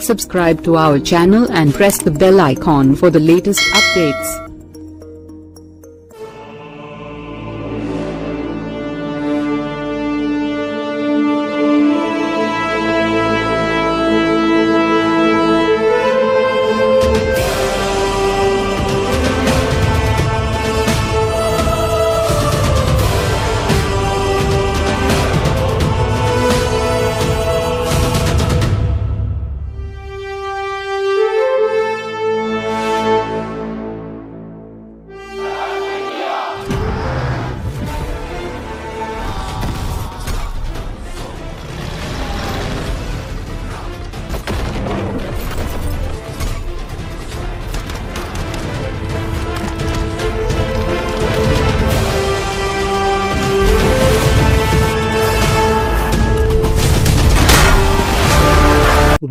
subscribe to our channel and press the bell icon for the latest updates.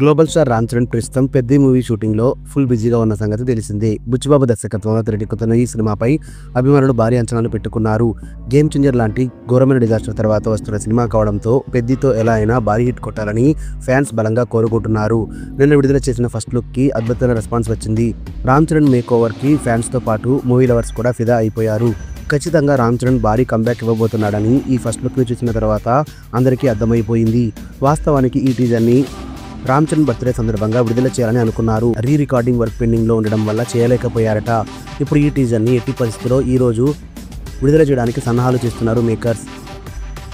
Global star Ram Charan ప్రస్తుతం పెద్ద movie shooting లో full బిజీగా ఉన్న సంగతి తెలిసిందే. బుచ్చిబాబు దర్శకత్వంలో తెరకెక్కుతున్న ఈ సినిమాపై అభిమానులు భారీ అంచనాలు పెట్టుకున్నారు. గేమ్ చేంజర్ లాంటి ఘోరమైన డిజాస్టర్ తర్వాత వస్తున్న సినిమా కావడంతో పెద్దితో ఎలా అయినా భారీ హిట్ కొట్టాలని ఫ్యాన్స్ బలంగా కోరుకుంటున్నారు. నిన్న విడుదల చేసిన ఫస్ట్ లుక్ కి అద్భుతమైన రెస్పాన్స్ వచ్చింది. రామ్ చరణ్ మేక్ ఓవర్ కి ఫ్యాన్స్ తో పాటు మూవీ లవర్స్ కూడా ఫిదా అయిపోయారు. ఖచ్చితంగా రామ్ చరణ్ భారీ కంబ్యాక్ ఇవ్వబోతున్నాడని ఈ ఫస్ట్ లుక్ ని చూసిన తర్వాత అందరికీ అర్థమైపోయింది. వాస్తవానికి ఈ టీజర్ ని రామ్ చరణ్ బర్త్డే సందర్భంగా విడుదల చేయాలని అనుకున్నారు. రికార్డింగ్ వర్క్ పెండింగ్ లో ఉండడం వల్ల చేయలేకపోయారట. ఇప్పుడు ఈ టీజర్ ని ఎట్టి పరిస్థితుల్లో ఈ రోజు విడుదల చేయడానికి సన్నాహాలు చేస్తున్నారు మేకర్స్.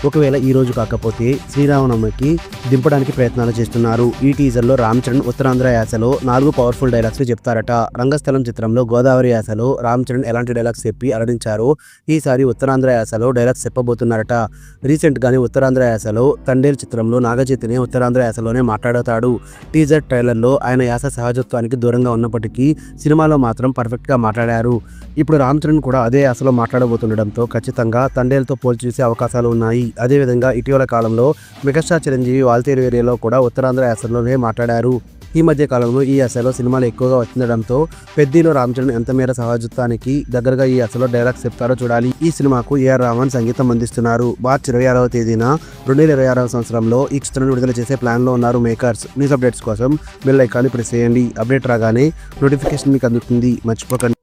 ఒకవేళ ఈ రోజు కాకపోతే శ్రీరామనవమికి దింపడానికి ప్రయత్నాలు చేస్తున్నారు. ఈ టీజర్ లో రామ్ చరణ్ ఉత్తరాంధ్ర యాసలో 4 పవర్ఫుల్ డైలాగ్స్ చెప్తారట. రంగస్థలం చిత్రంలో గోదావరి యాసలో రామ్ చరణ్ ఎలాంటి డైలాగ్స్ చెప్పి అలరించారో ఈసారి ఉత్తరాంధ్ర యాసలో డైలాగ్స్ చెప్పబోతున్నారట. రీసెంట్ గానే ఉత్తరాంధ్ర యాసలో తండేల్ చిత్రంలో నాగచైతన్య ఉత్తరాంధ్ర యాసలోనే మాట్లాడతాడు. టీజర్ ట్రైలర్ లో ఆయన యాస సహజత్వానికి దూరంగా ఉన్నప్పటికీ సినిమాలో మాత్రం పర్ఫెక్ట్ గా మాట్లాడారు. ఇప్పుడు రామ్ చరణ్ కూడా అదే యాసలో మాట్లాడబోతుండడంతో ఖచ్చితంగా తండేల్తో పోల్చి చూసే అవకాశాలు ఉన్నాయి. అదేవిధంగా ఇటీవల కాలంలో మెగాస్టార్ చిరంజీవి వాల్తేరు ఏరియాలో కూడా ఉత్తరాంధ్ర యాసలోనే మాట్లాడారు. ఈ మధ్య కాలంలో ఈ యాసలో సినిమాలు ఎక్కువగా వచ్చిండడంతో పెద్దిలో రామ్ చరణ్ ఎంత మేర సహజత్వానికి దగ్గరగా ఈ యాసలో డైలాగ్స్ చెప్తారో చూడాలి. ఈ సినిమాకు ఏఆర్ రెహమాన్ సంగీతం అందిస్తున్నారు. మార్చి 26వ తేదీన 2026వ సంవత్సరంలో ఈ చిత్రాన్ని విడుదల చేసే ప్లాన్ లో ఉన్నారు మేకర్స్. న్యూస్ అప్డేట్స్ కోసం బెల్ ఐకాన్ని ప్రెస్ చేయండి. అప్డేట్ రాగానే నోటిఫికేషన్ మీకు అందుతుంది. మర్చిపోకండి.